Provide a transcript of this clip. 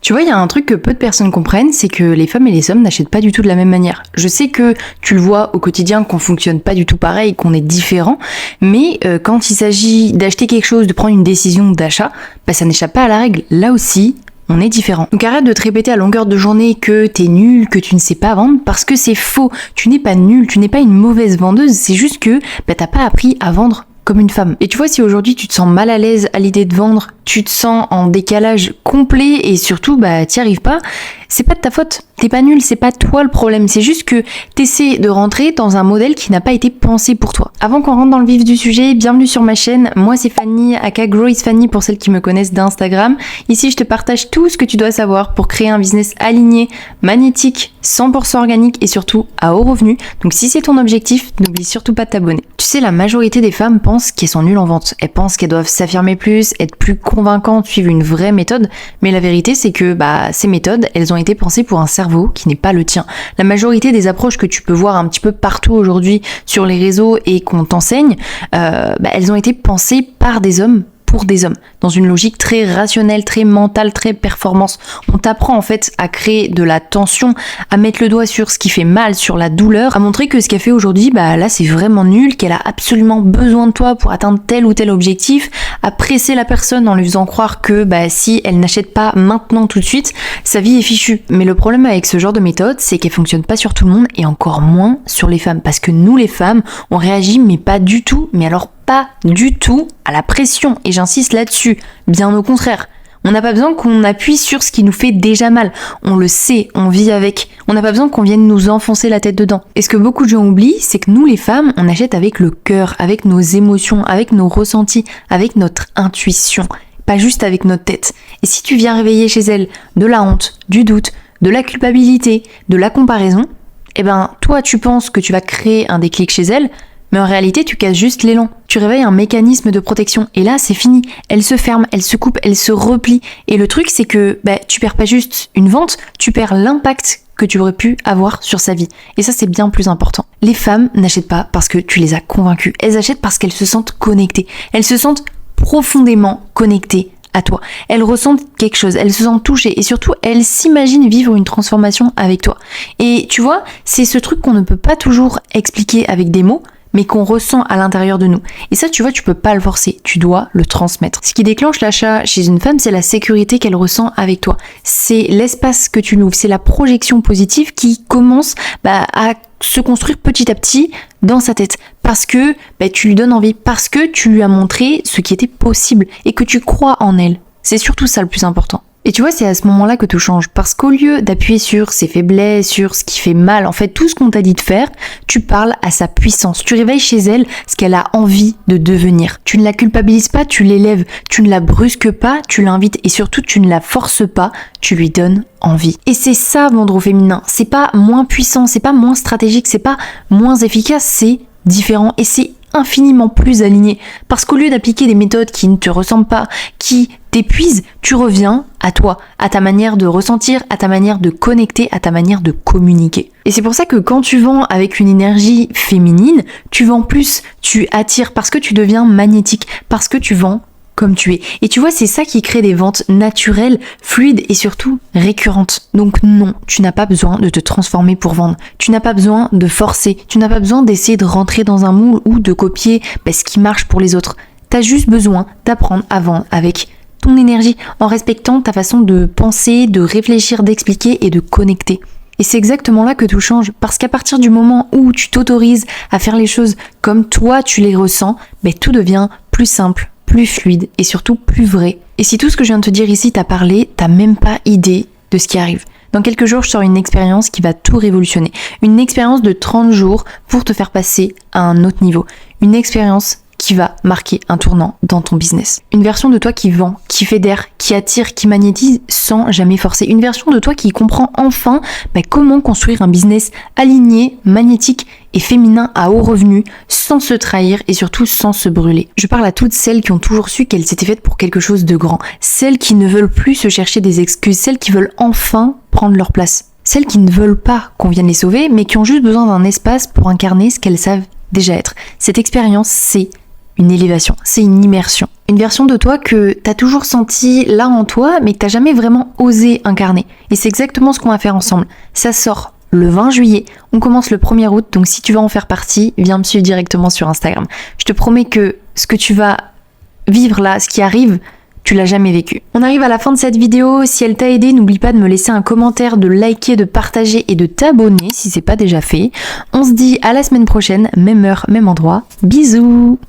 Tu vois, il y a un truc que peu de personnes comprennent, c'est que les femmes et les hommes n'achètent pas du tout de la même manière. Je sais que tu le vois au quotidien qu'on fonctionne pas du tout pareil, qu'on est différents, mais quand il s'agit d'acheter quelque chose, de prendre une décision d'achat, ça n'échappe pas à la règle. Là aussi, on est différent. Donc arrête de te répéter à longueur de journée que t'es nul, que tu ne sais pas vendre, parce que c'est faux. Tu n'es pas nul, tu n'es pas une mauvaise vendeuse, c'est juste que t'as pas appris à vendre comme une femme. Et tu vois, si aujourd'hui tu te sens mal à l'aise à l'idée de vendre, tu te sens en décalage complet et surtout t'y arrives pas, c'est pas de ta faute. T'es pas nul, c'est pas toi le problème, c'est juste que t'essaies de rentrer dans un modèle qui n'a pas été pensé pour toi. Avant qu'on rentre dans le vif du sujet, bienvenue sur ma chaîne, moi c'est Fanny, aka Grow is Fanny pour celles qui me connaissent d'Instagram. Ici je te partage tout ce que tu dois savoir pour créer un business aligné, magnétique, 100% organique et surtout à haut revenu. Donc si c'est ton objectif, n'oublie surtout pas de t'abonner. Tu sais, la majorité des femmes pensent qu'elles sont nulles en vente. Elles pensent qu'elles doivent s'affirmer plus, être plus convaincantes, suivre une vraie méthode. Mais la vérité c'est que ces méthodes, elles ont été pensées pour un cerveau qui n'est pas le tien. La majorité des approches que tu peux voir un petit peu partout aujourd'hui sur les réseaux et qu'on t'enseigne, elles ont été pensées par des hommes pour des hommes, dans une logique très rationnelle, très mentale, très performance. On t'apprend en fait à créer de la tension, à mettre le doigt sur ce qui fait mal, sur la douleur, à montrer que ce qu'elle fait aujourd'hui, là c'est vraiment nul, qu'elle a absolument besoin de toi pour atteindre tel ou tel objectif, à presser la personne en lui faisant croire que si elle n'achète pas maintenant tout de suite, sa vie est fichue. Mais le problème avec ce genre de méthode, c'est qu'elle fonctionne pas sur tout le monde et encore moins sur les femmes, parce que nous les femmes, on réagit mais pas du tout, mais alors pas du tout à la pression, et j'insiste là-dessus, bien au contraire. On n'a pas besoin qu'on appuie sur ce qui nous fait déjà mal, on le sait, on vit avec, on n'a pas besoin qu'on vienne nous enfoncer la tête dedans. Et ce que beaucoup de gens oublient, c'est que nous les femmes, on achète avec le cœur, avec nos émotions, avec nos ressentis, avec notre intuition, pas juste avec notre tête. Et si tu viens réveiller chez elle de la honte, du doute, de la culpabilité, de la comparaison, toi tu penses que tu vas créer un déclic chez elle, mais en réalité, tu casses juste l'élan. Tu réveilles un mécanisme de protection. Et là, c'est fini. Elle se ferme, elle se coupe, elle se replie. Et le truc, c'est que tu perds pas juste une vente, tu perds l'impact que tu aurais pu avoir sur sa vie. Et ça, c'est bien plus important. Les femmes n'achètent pas parce que tu les as convaincues. Elles achètent parce qu'elles se sentent connectées. Elles se sentent profondément connectées à toi. Elles ressentent quelque chose, elles se sentent touchées et surtout elles s'imaginent vivre une transformation avec toi. Et tu vois, c'est ce truc qu'on ne peut pas toujours expliquer avec des mots, mais qu'on ressent à l'intérieur de nous. Et ça, tu vois, tu peux pas le forcer, tu dois le transmettre. Ce qui déclenche l'achat chez une femme, c'est la sécurité qu'elle ressent avec toi. C'est l'espace que tu l'ouvres, c'est la projection positive qui commence à se construire petit à petit dans sa tête. Parce que tu lui donnes envie, parce que tu lui as montré ce qui était possible et que tu crois en elle. C'est surtout ça le plus important. Et tu vois, c'est à ce moment-là que tout change, parce qu'au lieu d'appuyer sur ses faiblesses, sur ce qui fait mal, en fait, tout ce qu'on t'a dit de faire, tu parles à sa puissance. Tu réveilles chez elle ce qu'elle a envie de devenir. Tu ne la culpabilises pas, tu l'élèves. Tu ne la brusques pas, tu l'invites. Et surtout, tu ne la forces pas, tu lui donnes envie. Et c'est ça, vendre au féminin. C'est pas moins puissant, c'est pas moins stratégique, c'est pas moins efficace, c'est différent. Et c'est infiniment plus aligné. Parce qu'au lieu d'appliquer des méthodes qui ne te ressemblent pas, qui t'épuisent, tu reviens à toi, à ta manière de ressentir, à ta manière de connecter, à ta manière de communiquer. Et c'est pour ça que quand tu vends avec une énergie féminine, tu vends plus, tu attires parce que tu deviens magnétique, parce que tu vends comme tu es. Et tu vois, c'est ça qui crée des ventes naturelles, fluides et surtout récurrentes. Donc non, tu n'as pas besoin de te transformer pour vendre. Tu n'as pas besoin de forcer. Tu n'as pas besoin d'essayer de rentrer dans un moule ou de copier ce qui marche pour les autres. Tu as juste besoin d'apprendre à vendre avec ton énergie, en respectant ta façon de penser, de réfléchir, d'expliquer et de connecter. Et c'est exactement là que tout change, parce qu'à partir du moment où tu t'autorises à faire les choses comme toi tu les ressens, tout devient plus simple, plus fluide et surtout plus vrai. Et si tout ce que je viens de te dire ici t'a parlé, t'as même pas idée de ce qui arrive. Dans quelques jours, je sors une expérience qui va tout révolutionner. Une expérience de 30 jours pour te faire passer à un autre niveau. Une expérience qui va marquer un tournant dans ton business. Une version de toi qui vend, qui fédère, qui attire, qui magnétise sans jamais forcer. Une version de toi qui comprend enfin comment construire un business aligné, magnétique et féminin à haut revenu, sans se trahir et surtout sans se brûler. Je parle à toutes celles qui ont toujours su qu'elles s'étaient faites pour quelque chose de grand. Celles qui ne veulent plus se chercher des excuses. Celles qui veulent enfin prendre leur place. Celles qui ne veulent pas qu'on vienne les sauver, mais qui ont juste besoin d'un espace pour incarner ce qu'elles savent déjà être. Cette expérience, c'est une élévation, c'est une immersion. Une version de toi que t'as toujours senti là en toi, mais que t'as jamais vraiment osé incarner. Et c'est exactement ce qu'on va faire ensemble. Ça sort le 20 juillet, on commence le 1er août, donc si tu veux en faire partie, viens me suivre directement sur Instagram. Je te promets que ce que tu vas vivre là, ce qui arrive, tu l'as jamais vécu. On arrive à la fin de cette vidéo, si elle t'a aidé, n'oublie pas de me laisser un commentaire, de liker, de partager et de t'abonner si c'est pas déjà fait. On se dit à la semaine prochaine, même heure, même endroit. Bisous!